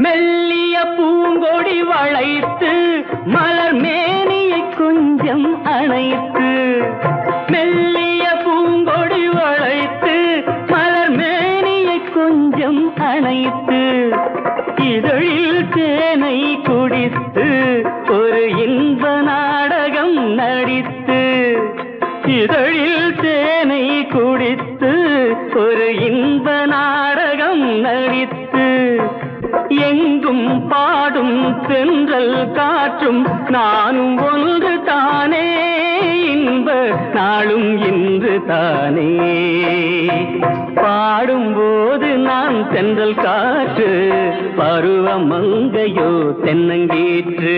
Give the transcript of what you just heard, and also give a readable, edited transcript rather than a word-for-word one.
மெல்லிய பூங்கொடி வளைத்து மலர் மேனியை கொஞ்சம் அணைத்து, மெல்லிய பூங்கொடி வளைத்து மலர் மேனியை கொஞ்சம் அணைத்து, இதழில் தேனை குடித்து ஒரு இன்ப நாடகம் நடித்து, இதழில் தேனை குடித்து ஒரு இன்ப நாடகம் நடித்து, எங்கும் பாடும் தென்றல் காற்றும் நானும் ஒன்று தானே, இன்ப நாளும் இன்று தானே. பாடும்போது நான் தென்றல் காற்று, பருவ மங்கையோ தென்னங்கீற்று.